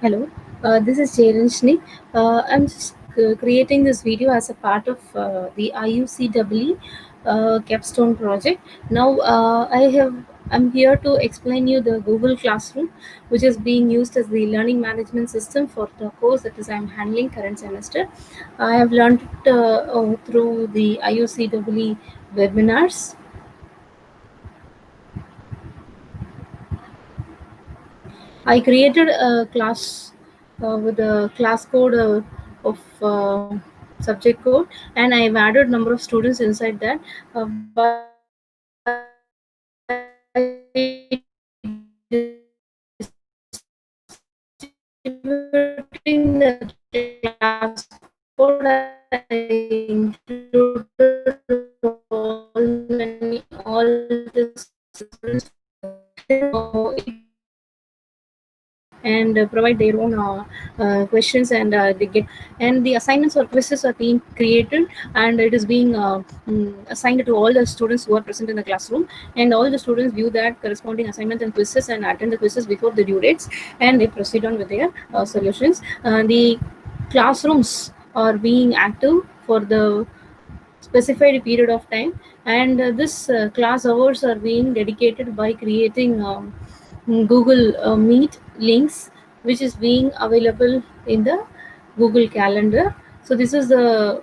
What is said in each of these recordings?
Hello, this is Jayanshni. I'm just creating this video as a part of the IUCEE capstone project. Now, I'm here to explain you the Google Classroom, which is being used as the learning management system for the course that is I'm handling current semester. I have learned it through the IUCEE webinars. I created a class with a class code of subject code, and I've added number of students inside that by distributing the class code. I included all the students and provide their own questions, and they get, and the assignments or quizzes are being created, and it is being assigned to all the students who are present in the classroom, and all the students view that corresponding assignment and quizzes and attend the quizzes before the due dates, and they proceed on with their solutions. The classrooms are being active for the specified period of time, and this class hours are being dedicated by creating Google Meet links, which is being available in the Google Calendar. So this is the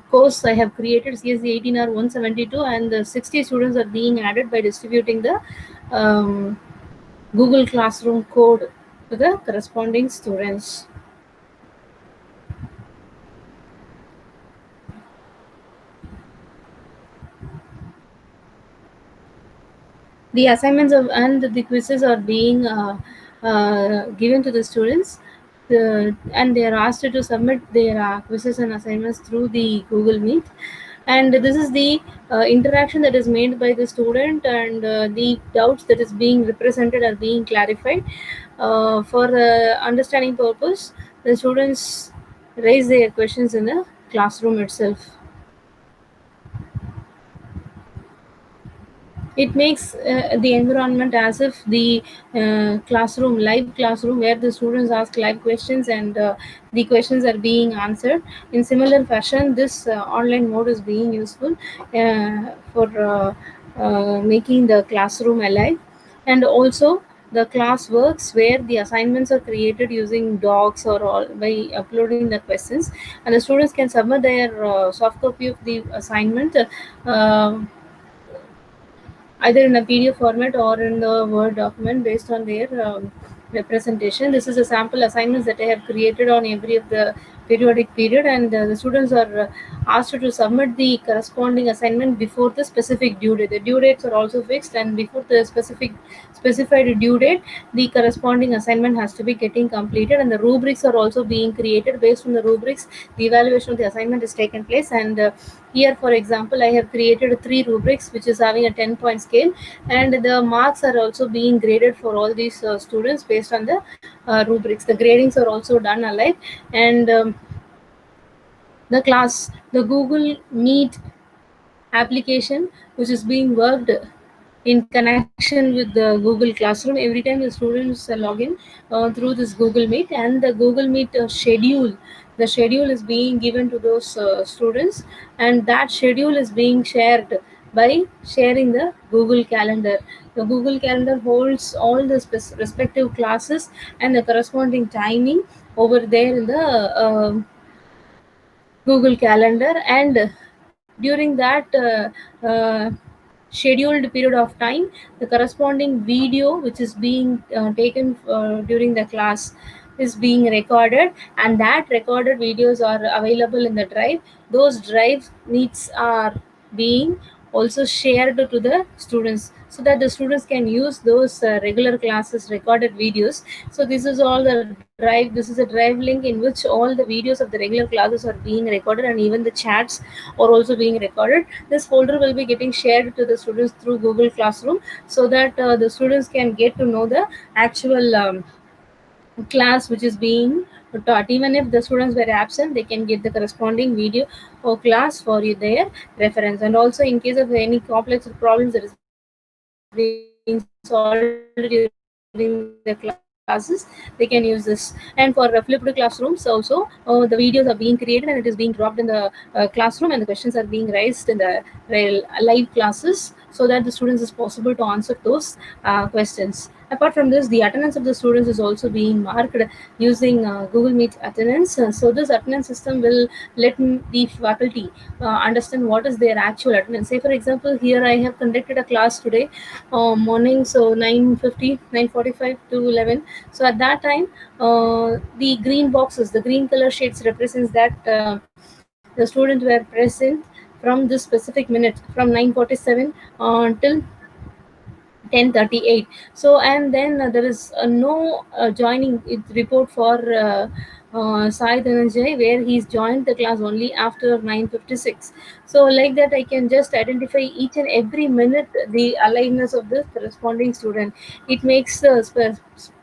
course I have created, CSC 18R 172, and the 60 students are being added by distributing the um, Google Classroom code to the corresponding students. The assignments and the quizzes are being given to the students, and they are asked to submit their quizzes and assignments through the Google Meet. And this is the interaction that is made by the student, and the doubts that is being represented are being clarified. For understanding purpose, the students raise their questions in the classroom itself. It makes the environment as if the live classroom, where the students ask live questions, and the questions are being answered. In similar fashion, this online mode is being useful for making the classroom alive. And also, the class works where the assignments are created using docs or all by uploading the questions, and the students can submit their soft copy of the assignment either in a PDF format or in the Word document based on their representation. This is a sample assignments that I have created on every of the periodic period, and the students are asked to submit the corresponding assignment before the specific due date. The due dates are also fixed, and before the specified due date, the corresponding assignment has to be getting completed, and the rubrics are also being created. Based on the rubrics, the evaluation of the assignment is taken place, and here, for example, I have created three rubrics which is having a 10-point scale, and the marks are also being graded for all these students based on the rubrics. The gradings are also done alike, and the Google Meet application, which is being worked in connection with the Google Classroom. Every time the students log in through this Google Meet, and the Google Meet schedule, the schedule is being given to those students, and that schedule is being shared by sharing the Google Calendar. The Google Calendar holds all the respective classes and the corresponding timing over there in the Google Calendar, and during that scheduled period of time, the corresponding video which is being taken during the class is being recorded, and that recorded videos are available in the drive. Those drive needs are being also shared to the students, so that the students can use those regular classes recorded videos. So this is a drive link in which all the videos of the regular classes are being recorded, and even the chats are also being recorded. This folder will be getting shared to the students through Google Classroom, so that the students can get to know the actual class which is being taught. Even if the students were absent, they can get the corresponding video or class for their reference. And also, in case of any complex problems that is being solved during the class, the students can classes, they can use this. And for flipped classrooms also, the videos are being created and it is being dropped in the classroom, and the questions are being raised in the live classes, so that the students is possible to answer those questions. Apart from this, the attendance of the students is also being marked using Google Meet attendance. So this attendance system will let the faculty understand what is their actual attendance. Say for example, here I have conducted a class today morning, so 9:50, 9:45 to 11. So at that time, the green boxes, the green color shades represents that the students were present from this specific minute, from 9:47 until 10:38. So and then there is no joining it report for Sai Dhananjay, where he's joined the class only after 9:56. So like that I can just identify each and every minute the aliveness of the corresponding student. It makes the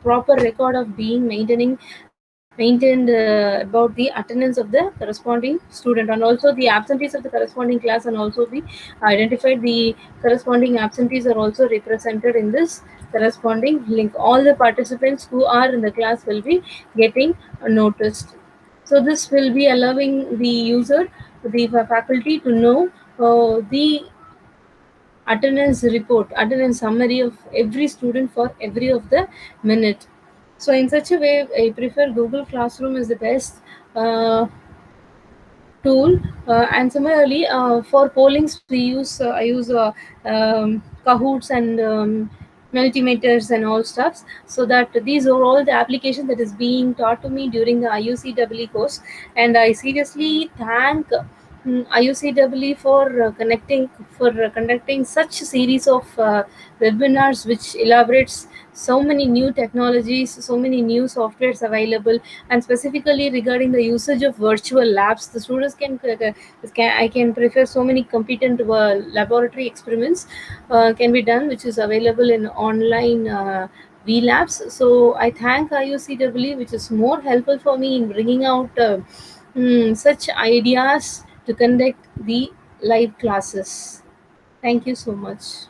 proper record of being maintained about the attendance of the corresponding student, and also the absentees of the corresponding class, and also the identified the corresponding absentees are also represented in this corresponding link. All the participants who are in the class will be getting noticed. So this will be allowing the user, the faculty, to know the attendance summary of every student for every of the minute. So in such a way, I prefer Google Classroom as the best tool. And similarly, for pollings, I use Kahoots and Multimeters and all stuffs. So that these are all the applications that is being taught to me during the IUCEE course, and I seriously thank IUCEE for conducting such series of webinars, which elaborates so many new technologies, so many new softwares available, and specifically regarding the usage of virtual labs. The students I can prefer so many competent laboratory experiments can be done, which is available in online VLabs. So I thank IUCEE, which is more helpful for me in bringing out such ideas to conduct the live classes. Thank you so much.